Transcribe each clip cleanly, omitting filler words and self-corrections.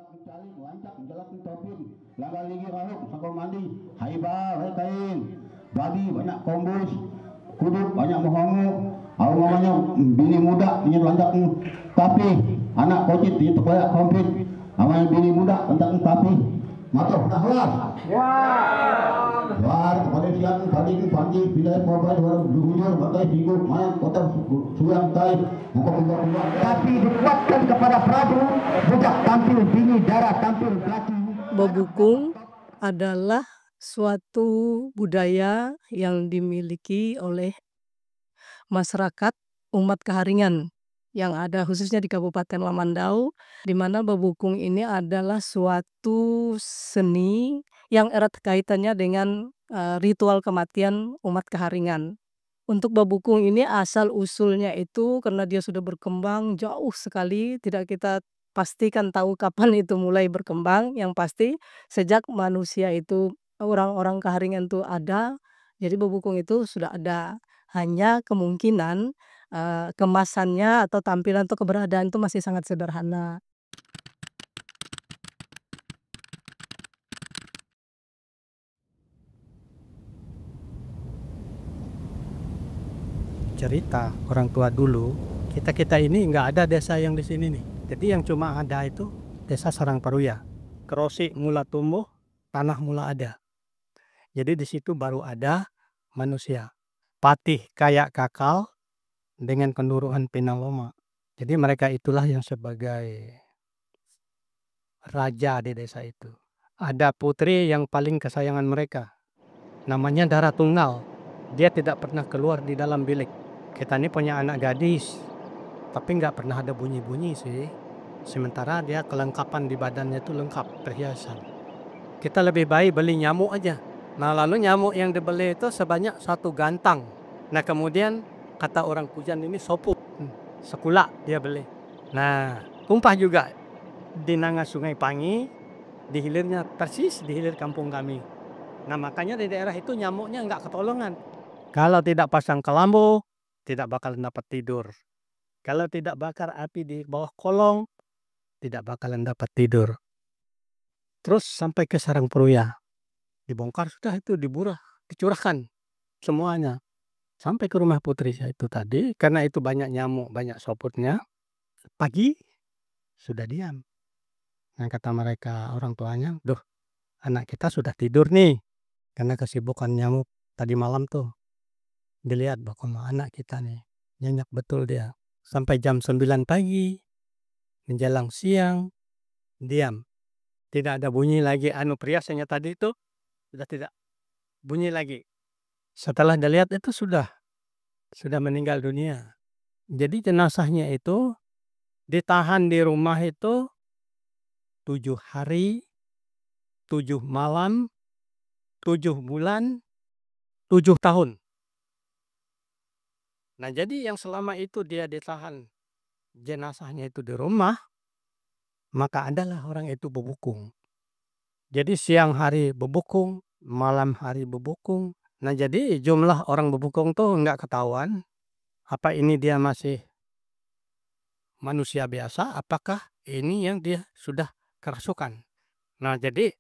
mencari lancak menjelak topin langgar ligi rahuk sangkong mandi haiba kain babi banyak kombus kuduk banyak mohongu aku namanya bini muda ini lancak tapi anak kocit di tekoyak komplit namanya bini muda lancak tapi matuh dah kelas luar pada siang tadi pagi pindah mobile duhur bagai hidup main kota suang kai tapi dikuatkan kepada Prabu budak tampil bini darah tampil belati. Bebukung adalah suatu budaya yang dimiliki oleh masyarakat umat Kaharingan yang ada khususnya di Kabupaten Lamandau, di mana bebukung ini adalah suatu seni yang erat kaitannya dengan ritual kematian umat Kaharingan. Untuk bebukung ini asal usulnya itu karena dia sudah berkembang jauh sekali, tidak kita pastikan tahu kapan itu mulai berkembang. Yang pasti sejak manusia itu orang-orang Kaharingan itu ada, jadi bebukung itu sudah ada. Hanya kemungkinan kemasannya atau tampilan atau keberadaan itu masih sangat sederhana. Cerita orang tua dulu, kita ini nggak ada desa yang di sini nih. Jadi yang cuma ada itu desa Sarangparuya. Kerosi mula tumbuh, tanah mula ada. Jadi di situ baru ada manusia. Patih kayak kakal dengan kenduruan Pinaloma. Jadi mereka itulah yang sebagai raja di desa itu. Ada putri yang paling kesayangan mereka. Namanya Dara Tunggal. Dia tidak pernah keluar di dalam bilik. Kita ini punya anak gadis, tapi nggak pernah ada bunyi-bunyi sih. Sementara dia kelengkapan di badannya itu lengkap, perhiasan. Kita lebih baik beli nyamuk aja. Nah lalu nyamuk yang dibeli itu sebanyak 1 gantang. Nah kemudian kata orang Pujan ini sopu, sekulak dia beli. Nah tumpah juga di nanga Sungai Pangi, di hilirnya persis di hilir kampung kami. Nah makanya di daerah itu nyamuknya nggak ketolongan. Kalau tidak pasang kelambu, tidak bakal dapat tidur. Kalau tidak bakar api di bawah kolong, tidak bakalan dapat tidur. Terus sampai ke Sarangparuya. Dibongkar sudah itu, diburah, dicurahkan semuanya. Sampai ke rumah putri saya itu tadi, karena itu banyak nyamuk, banyak soputnya. Pagi sudah diam. Nah kata mereka orang tuanya, "Duh, anak kita sudah tidur nih." Karena kesibukan nyamuk tadi malam tuh. Dilihat bahwa anak kita nih, nyenyak betul dia. Sampai jam 9 pagi, menjelang siang, diam. Tidak ada bunyi lagi, perhiasannya tadi itu sudah tidak bunyi lagi. Setelah dilihat itu sudah meninggal dunia. Jadi jenazahnya itu ditahan di rumah itu 7 hari, 7 malam, 7 bulan, 7 tahun. Nah jadi yang selama itu dia ditahan jenazahnya itu di rumah, maka adalah orang itu bebukung. Jadi siang hari bebukung, malam hari bebukung. Nah jadi jumlah orang bebukung tuh nggak ketahuan. Apa ini dia masih manusia biasa, apakah ini yang dia sudah kerasukan. Nah jadi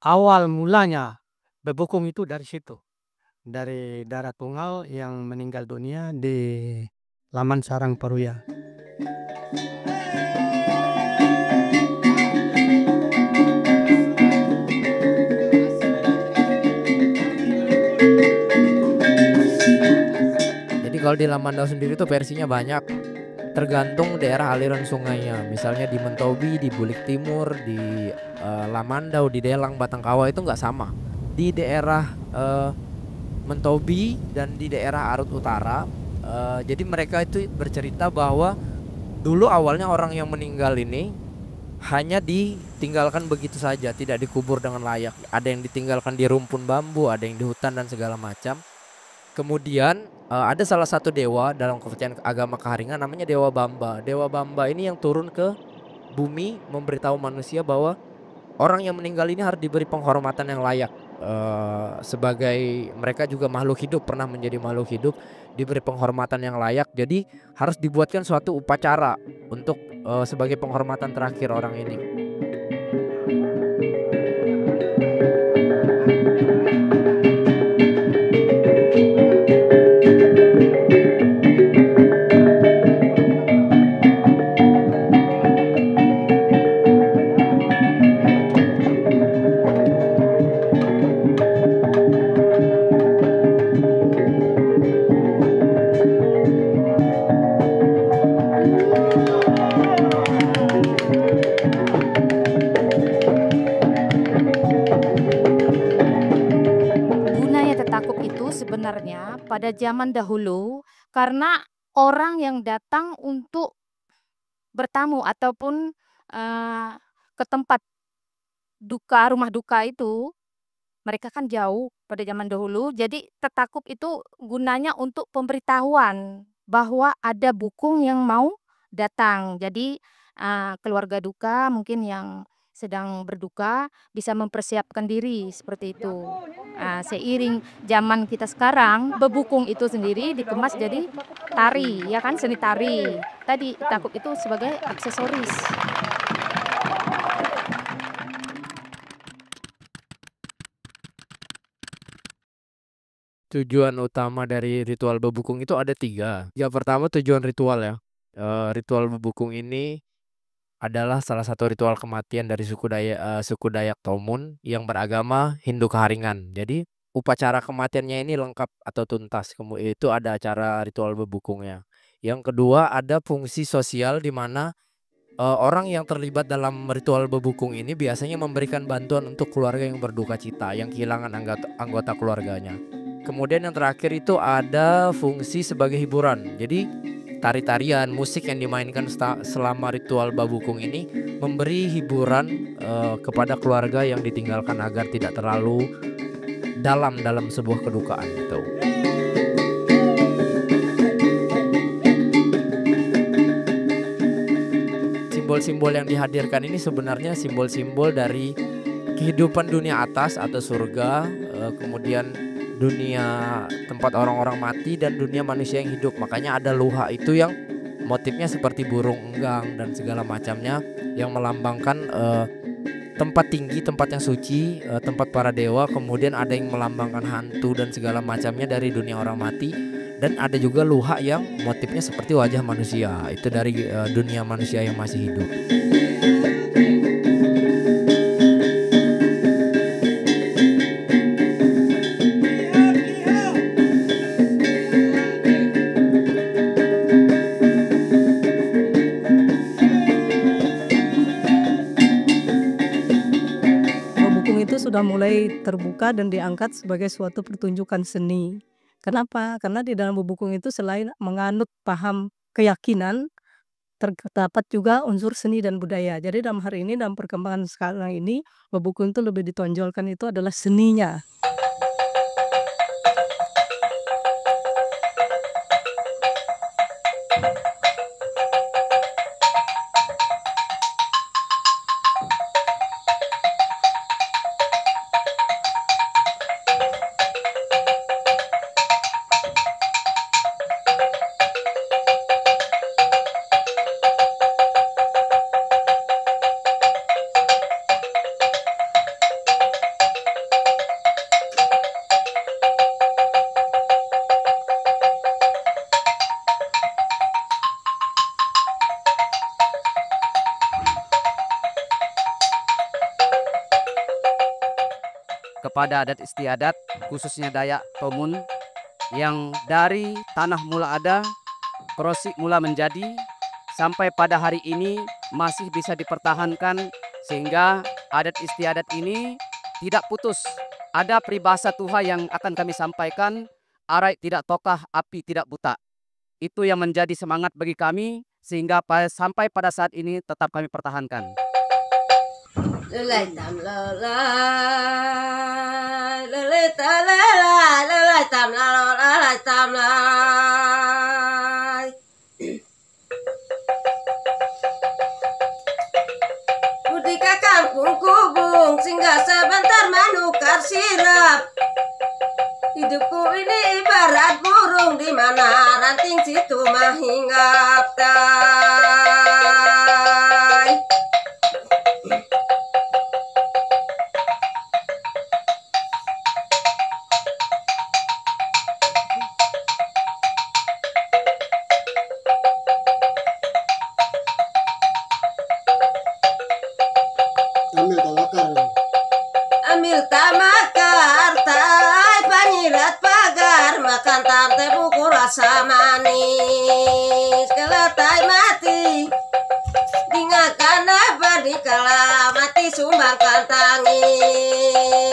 awal mulanya bebukung itu dari situ. Dari Dara Tunggal yang meninggal dunia di Laman Sarangparuya. Jadi kalau di Lamandau sendiri tuh versinya banyak, tergantung daerah aliran sungainya. Misalnya di Mentobi, di Bulik Timur, di Lamandau, di Delang, Batangkawa itu nggak sama. Di daerah Mentobi dan di daerah Arut Utara, jadi mereka itu bercerita bahwa dulu awalnya orang yang meninggal ini hanya ditinggalkan begitu saja, tidak dikubur dengan layak. Ada yang ditinggalkan di rumpun bambu, ada yang di hutan dan segala macam. Kemudian ada salah satu dewa dalam kepercayaan agama Kaharingan namanya Dewa Bamba. Dewa Bamba ini yang turun ke bumi memberitahu manusia bahwa orang yang meninggal ini harus diberi penghormatan yang layak. Sebagai mereka juga makhluk hidup, pernah menjadi makhluk hidup, diberi penghormatan yang layak. Jadi harus dibuatkan suatu upacara untuk sebagai penghormatan terakhir orang ini. pada zaman dahulu karena orang yang datang untuk bertamu ataupun ke tempat duka, rumah duka itu, mereka kan jauh pada zaman dahulu. Jadi tetakup itu gunanya untuk pemberitahuan bahwa ada bukung yang mau datang. Jadi keluarga duka mungkin yang sedang berduka bisa mempersiapkan diri seperti itu. Seiring zaman kita sekarang, bebukung itu sendiri dikemas jadi tari, ya kan, seni tari. Tadi takut itu sebagai aksesoris. Tujuan utama dari ritual bebukung itu ada 3. Yang pertama tujuan ritual ya. Ritual bebukung ini adalah salah satu ritual kematian dari suku Dayak Tomun yang beragama Hindu Keharingan. Jadi upacara kematiannya ini lengkap atau tuntas. Kemudian itu ada acara ritual bebukungnya. Yang kedua ada fungsi sosial di mana orang yang terlibat dalam ritual bebukung ini biasanya memberikan bantuan untuk keluarga yang berduka cita, yang kehilangan anggota keluarganya. Kemudian yang terakhir itu ada fungsi sebagai hiburan. Jadi tari-tarian, musik yang dimainkan selama ritual bebukung ini memberi hiburan kepada keluarga yang ditinggalkan agar tidak terlalu dalam sebuah kedukaan gitu. Simbol-simbol yang dihadirkan ini sebenarnya simbol-simbol dari kehidupan dunia atas atau surga, kemudian dunia tempat orang-orang mati dan dunia manusia yang hidup. Makanya ada luha itu yang motifnya seperti burung enggang dan segala macamnya yang melambangkan tempat tinggi, tempat yang suci, tempat para dewa. Kemudian ada yang melambangkan hantu dan segala macamnya dari dunia orang mati. Dan ada juga luha yang motifnya seperti wajah manusia, itu dari dunia manusia yang masih hidup. Bebukung itu sudah mulai terbuka dan diangkat sebagai suatu pertunjukan seni. Kenapa? Karena di dalam bebukung itu selain menganut paham keyakinan, terdapat juga unsur seni dan budaya. Jadi dalam hari ini, dalam perkembangan sekarang ini, bebukung itu lebih ditonjolkan itu adalah seninya. Kepada adat istiadat khususnya Dayak Tomun yang dari tanah mula ada, Krosik mula menjadi, sampai pada hari ini masih bisa dipertahankan sehingga adat istiadat ini tidak putus. Ada peribahasa Tuhan yang akan kami sampaikan, arai tidak tokah, api tidak buta. Itu yang menjadi semangat bagi kami sehingga sampai pada saat ini tetap kami pertahankan. Lelai tam lalai, lelai tam lalai, lelai tam lalai, lelai tam lalai. Budika kampung kubung, singgah sebentar menukar sirap. Hidupku ini ibarat burung di mana ranting situ menghinggap tai. Ambil tamakar, tai panyirat pagar, makan tarte buku rasa manis. Kalau tai mati, dengarkan apa dikala mati sumbangkan tangis.